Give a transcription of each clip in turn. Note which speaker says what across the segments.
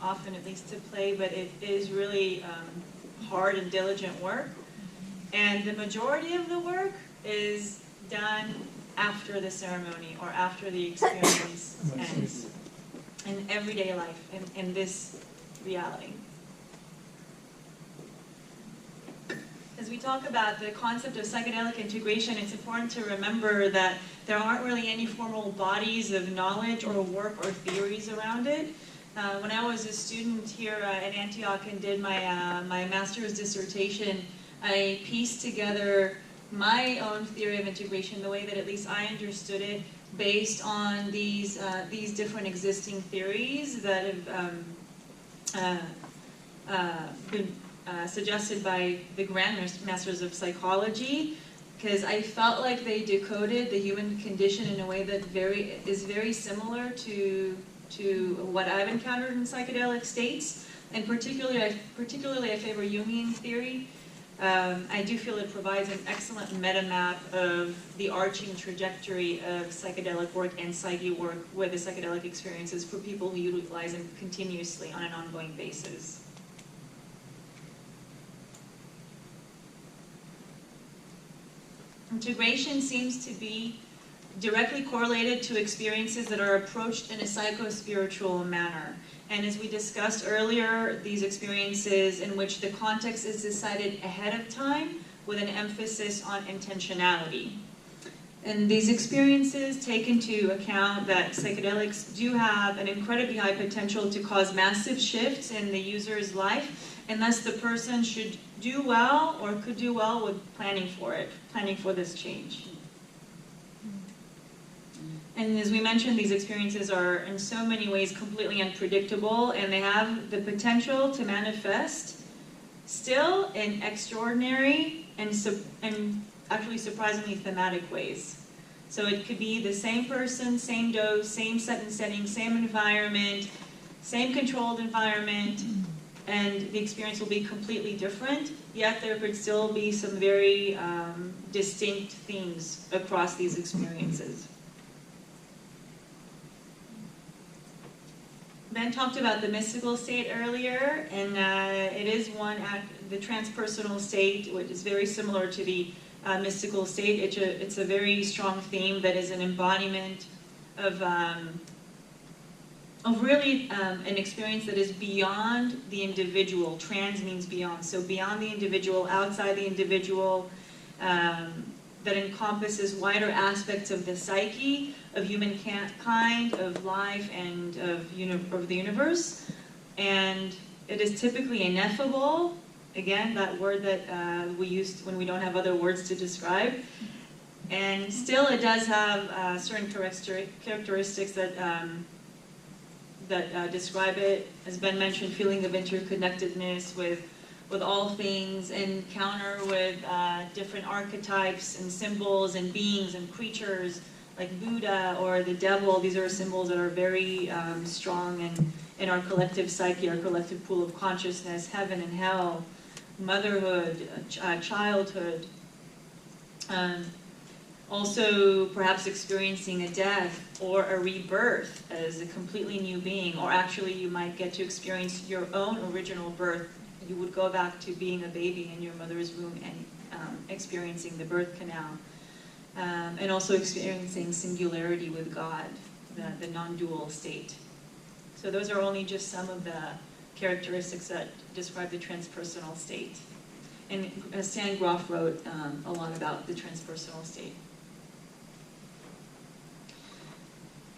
Speaker 1: often, at least to play, but it is really hard and diligent work. And the majority of the work is done after the ceremony or after the experience ends in everyday life, in this reality. As we talk about the concept of psychedelic integration, it's important to remember that there aren't really any formal bodies of knowledge or work or theories around it. When I was a student here at Antioch and did my master's dissertation, I pieced together my own theory of integration, the way that at least I understood it, based on these different existing theories that have been suggested by the Grandmasters of Psychology, because I felt like they decoded the human condition in a way that is very similar to what I've encountered in psychedelic states, and particularly I favor Jungian theory. I do feel it provides an excellent meta map of the arching trajectory of psychedelic work and psyche work with the psychedelic experiences for people who utilize them continuously on an ongoing basis. Integration seems to be directly correlated to experiences that are approached in a psycho-spiritual manner. And as we discussed earlier, these experiences in which the context is decided ahead of time with an emphasis on intentionality. And these experiences take into account that psychedelics do have an incredibly high potential to cause massive shifts in the user's life, and thus the person should do well or could do well with planning for this change. And as we mentioned, these experiences are in so many ways completely unpredictable, and they have the potential to manifest still in extraordinary and actually surprisingly thematic ways. So it could be the same person, same dose, same set and setting, same environment, same controlled environment, and the experience will be completely different, yet there could still be some very distinct themes across these experiences. Ben talked about the mystical state earlier, and it is one at the transpersonal state, which is very similar to the mystical state. It's a very strong theme that is an embodiment of really an experience that is beyond the individual. Trans means beyond, so beyond the individual, outside the individual, that encompasses wider aspects of the psyche, of humankind, of life, and of the universe. And it is typically ineffable, again, that word that we use when we don't have other words to describe. And still it does have certain characteristics that describe it. As Ben mentioned, feeling of interconnectedness with all things, encounter with different archetypes and symbols and beings and creatures like Buddha or the devil. These are symbols that are very strong in our collective psyche, our collective pool of consciousness, heaven and hell, motherhood, childhood. Also perhaps experiencing a death or a rebirth as a completely new being, or actually you might get to experience your own original birth. You would go back to being a baby in your mother's womb and experiencing the birth canal. And also experiencing singularity with God, the non-dual state. So those are only just some of the characteristics that describe the transpersonal state. And Stan Grof wrote a lot about the transpersonal state.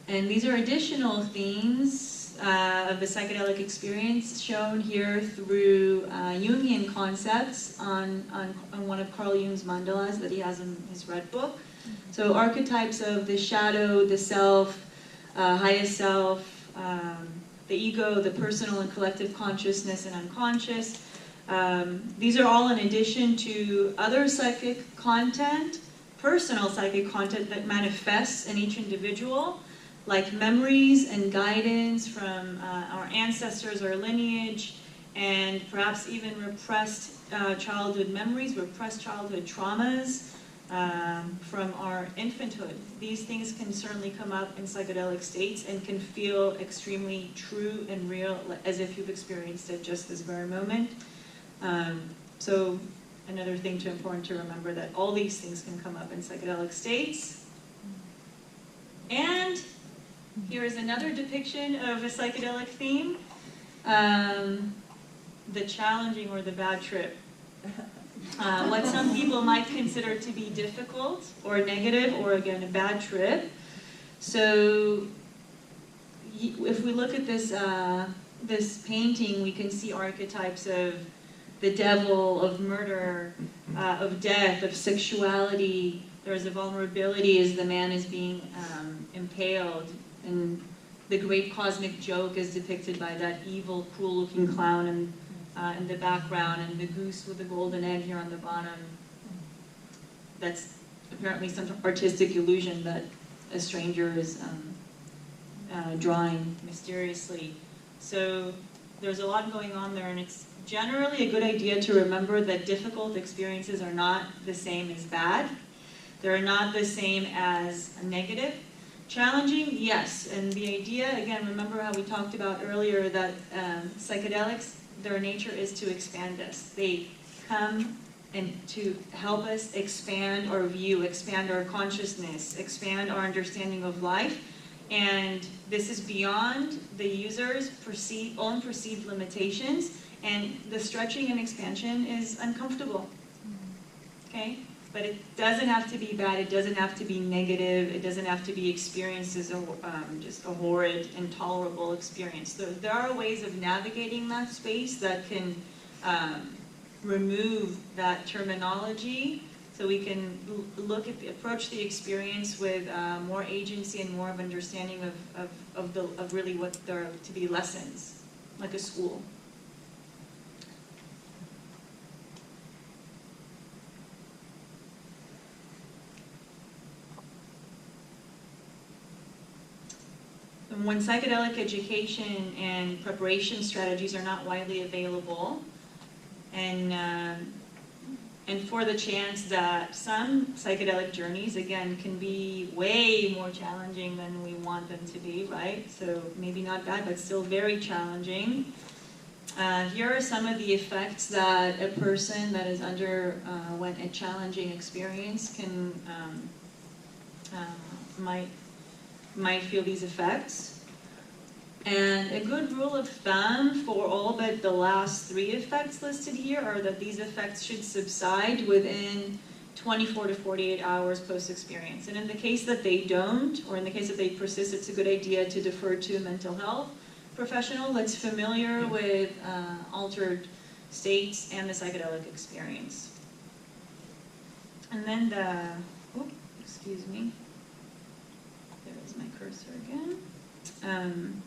Speaker 1: And these are additional themes of the psychedelic experience shown here through Jungian concepts on one of Carl Jung's mandalas that he has in his red book. So archetypes of the shadow, the self, highest self, the ego, the personal and collective consciousness and unconscious. These are all in addition to other psychic content, personal psychic content that manifests in each individual, like memories and guidance from our ancestors or lineage, and perhaps even repressed childhood memories, repressed childhood traumas, from our infanthood. These things can certainly come up in psychedelic states and can feel extremely true and real, as if you've experienced it just this very moment. So another thing important to remember, that all these things can come up in psychedelic states. And here is another depiction of a psychedelic theme, the challenging or the bad trip. What some people might consider to be difficult or negative, or again a bad trip. So if we look at this, this painting, we can see archetypes of the devil, of murder, of death, of sexuality. There's a vulnerability as the man is being impaled, and the great cosmic joke is depicted by that evil, cruel-looking clown in the background, and the goose with the golden egg here on the bottom. That's apparently some artistic illusion that a stranger is drawing mysteriously. So there's a lot going on there, and it's generally a good idea to remember that difficult experiences are not the same as bad. They're not the same as negative. Challenging, yes, and the idea, again, remember how we talked about earlier that psychedelics, their nature is to expand us. They come and to help us expand our view, expand our consciousness, expand our understanding of life. And this is beyond the user's own perceived limitations, and the stretching and expansion is uncomfortable. Okay? But it doesn't have to be bad, it doesn't have to be negative, it doesn't have to be experienced as just a horrid, intolerable experience. There are ways of navigating that space that can remove that terminology, so we can approach the experience with more agency and more of understanding of really what there are to be lessons, like a school. When psychedelic education and preparation strategies are not widely available, and for the chance that some psychedelic journeys, again, can be way more challenging than we want them to be, right? So maybe not bad, but still very challenging. Here are some of the effects that a person that is underwent a challenging experience can might feel these effects. And a good rule of thumb for all but the last 3 effects listed here are that these effects should subside within 24 to 48 hours post-experience. And in the case that they don't, or in the case that they persist, it's a good idea to defer to a mental health professional that's familiar with altered states and the psychedelic experience. And then excuse me. There's my cursor again.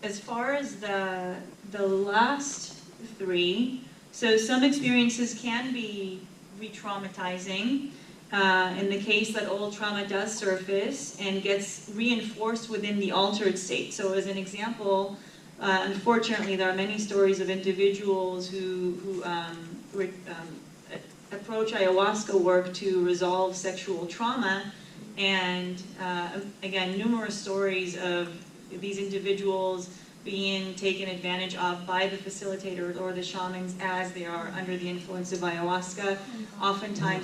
Speaker 1: As far as the last 3, so some experiences can be re-traumatizing in the case that old trauma does surface and gets reinforced within the altered state. So as an example, unfortunately there are many stories of individuals who approach ayahuasca work to resolve sexual trauma, and again, numerous stories of these individuals being taken advantage of by the facilitators or the shamans as they are under the influence of ayahuasca. Oftentimes